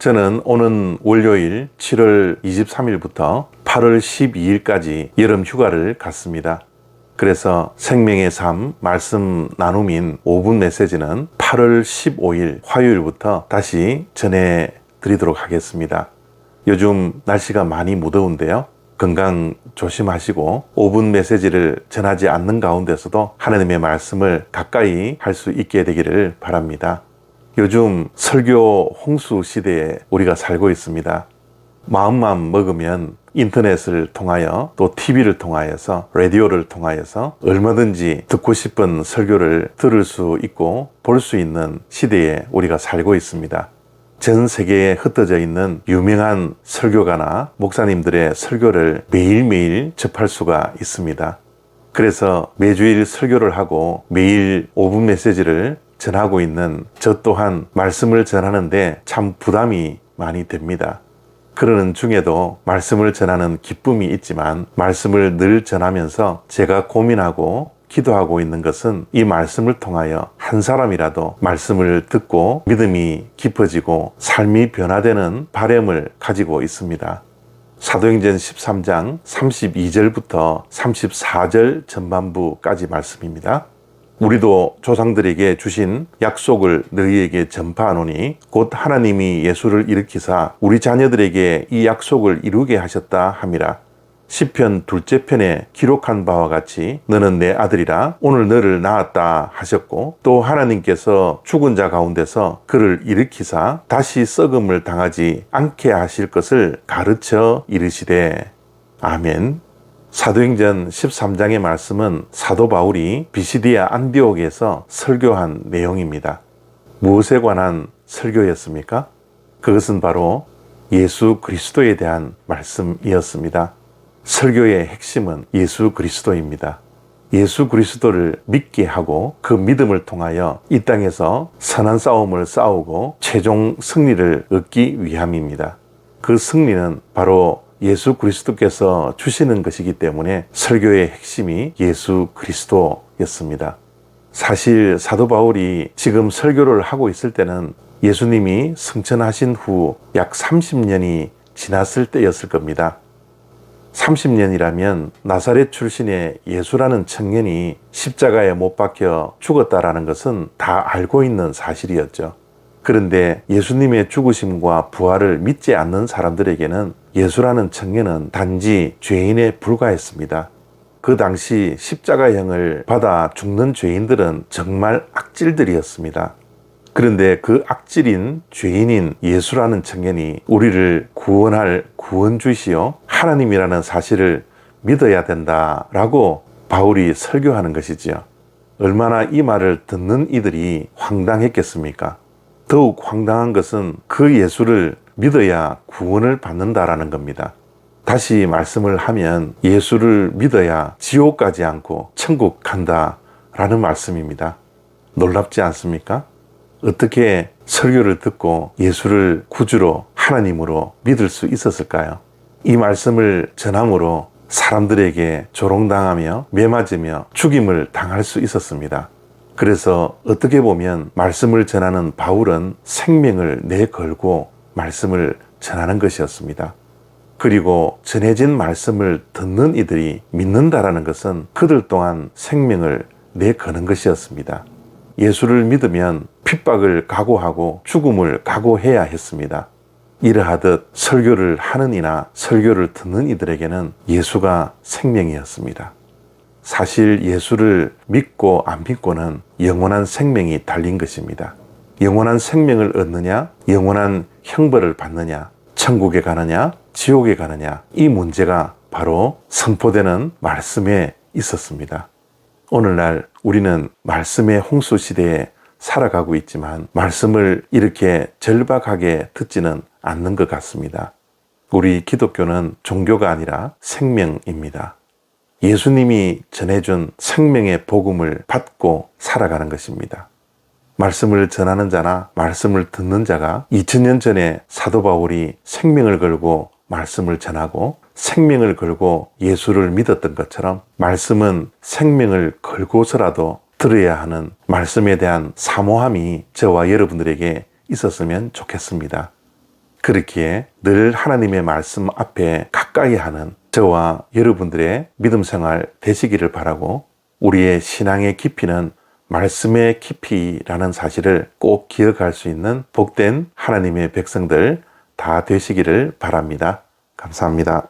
저는 오는 월요일 7월 23일부터 8월 12일까지 여름 휴가를 갔습니다. 그래서 생명의 삶 말씀 나눔인 5분 메시지는 8월 15일 화요일부터 다시 전해드리도록 하겠습니다. 요즘 날씨가 많이 무더운데요. 건강 조심하시고 5분 메시지를 전하지 않는 가운데서도 하나님의 말씀을 가까이 할 수 있게 되기를 바랍니다. 요즘 설교 홍수 시대에 우리가 살고 있습니다. 마음만 먹으면 인터넷을 통하여 또 TV를 통하여서 라디오를 통하여서 얼마든지 듣고 싶은 설교를 들을 수 있고 볼 수 있는 시대에 우리가 살고 있습니다. 전 세계에 흩어져 있는 유명한 설교가나 목사님들의 설교를 매일매일 접할 수가 있습니다. 그래서 매주일 설교를 하고 매일 5분 메시지를 전하고 있는 저 또한 말씀을 전하는데 참 부담이 많이 됩니다. 그러는 중에도 말씀을 전하는 기쁨이 있지만 말씀을 늘 전하면서 제가 고민하고 기도하고 있는 것은 이 말씀을 통하여 한 사람이라도 말씀을 듣고 믿음이 깊어지고 삶이 변화되는 바람을 가지고 있습니다. 사도행전 13장 32절부터 34절 전반부까지 말씀입니다. 우리도 조상들에게 주신 약속을 너희에게 전파하노니 곧 하나님이 예수를 일으키사 우리 자녀들에게 이 약속을 이루게 하셨다 함이라. 시편 2째 편에 기록한 바와 같이 너는 내 아들이라 오늘 너를 낳았다 하셨고 또 하나님께서 죽은 자 가운데서 그를 일으키사 다시 썩음을 당하지 않게 하실 것을 가르쳐 이르시되 아멘. 사도행전 13장의 말씀은 사도 바울이 비시디아 안디옥에서 설교한 내용입니다. 무엇에 관한 설교였습니까? 그것은 바로 예수 그리스도에 대한 말씀이었습니다. 설교의 핵심은 예수 그리스도입니다. 예수 그리스도를 믿게 하고 그 믿음을 통하여 이 땅에서 선한 싸움을 싸우고 최종 승리를 얻기 위함입니다. 그 승리는 바로 예수 그리스도께서 주시는 것이기 때문에 설교의 핵심이 예수 그리스도였습니다. 사실 사도 바울이 지금 설교를 하고 있을 때는 예수님이 승천하신 후 약 30년이 지났을 때였을 겁니다. 30년이라면 나사렛 출신의 예수라는 청년이 십자가에 못 박혀 죽었다라는 것은 다 알고 있는 사실이었죠. 그런데 예수님의 죽으심과 부활을 믿지 않는 사람들에게는 예수라는 청년은 단지 죄인에 불과했습니다. 그 당시 십자가형을 받아 죽는 죄인들은 정말 악질들이었습니다. 그런데 그 악질인 죄인인 예수라는 청년이 우리를 구원할 구원주시요 하나님이라는 사실을 믿어야 된다라고 바울이 설교하는 것이지요. 얼마나 이 말을 듣는 이들이 황당했겠습니까? 더욱 황당한 것은 그 예수를 믿어야 구원을 받는다라는 겁니다. 다시 말씀을 하면 예수를 믿어야 지옥 가지 않고 천국 간다라는 말씀입니다. 놀랍지 않습니까? 어떻게 설교를 듣고 예수를 구주로 하나님으로 믿을 수 있었을까요? 이 말씀을 전함으로 사람들에게 조롱당하며 매맞으며 죽임을 당할 수 있었습니다. 그래서 어떻게 보면 말씀을 전하는 바울은 생명을 내걸고 말씀을 전하는 것이었습니다. 그리고 전해진 말씀을 듣는 이들이 믿는다라는 것은 그들 또한 생명을 내거는 것이었습니다. 예수를 믿으면 핍박을 각오하고 죽음을 각오해야 했습니다. 이러하듯 설교를 하는 이나 설교를 듣는 이들에게는 예수가 생명이었습니다. 사실 예수를 믿고 안 믿고는 영원한 생명이 달린 것입니다. 영원한 생명을 얻느냐, 영원한 형벌을 받느냐, 천국에 가느냐, 지옥에 가느냐, 이 문제가 바로 선포되는 말씀에 있었습니다. 오늘날 우리는 말씀의 홍수 시대에 살아가고 있지만 말씀을 이렇게 절박하게 듣지는 않는 것 같습니다. 우리 기독교는 종교가 아니라 생명입니다. 예수님이 전해준 생명의 복음을 받고 살아가는 것입니다. 말씀을 전하는 자나 말씀을 듣는 자가 2000년 전에 사도 바울이 생명을 걸고 말씀을 전하고 생명을 걸고 예수를 믿었던 것처럼 말씀은 생명을 걸고서라도 들어야 하는 말씀에 대한 사모함이 저와 여러분들에게 있었으면 좋겠습니다. 그렇기에 늘 하나님의 말씀 앞에 가까이 하는 저와 여러분들의 믿음 생활 되시기를 바라고, 우리의 신앙의 깊이는 말씀의 깊이라는 사실을 꼭 기억할 수 있는 복된 하나님의 백성들 다 되시기를 바랍니다. 감사합니다.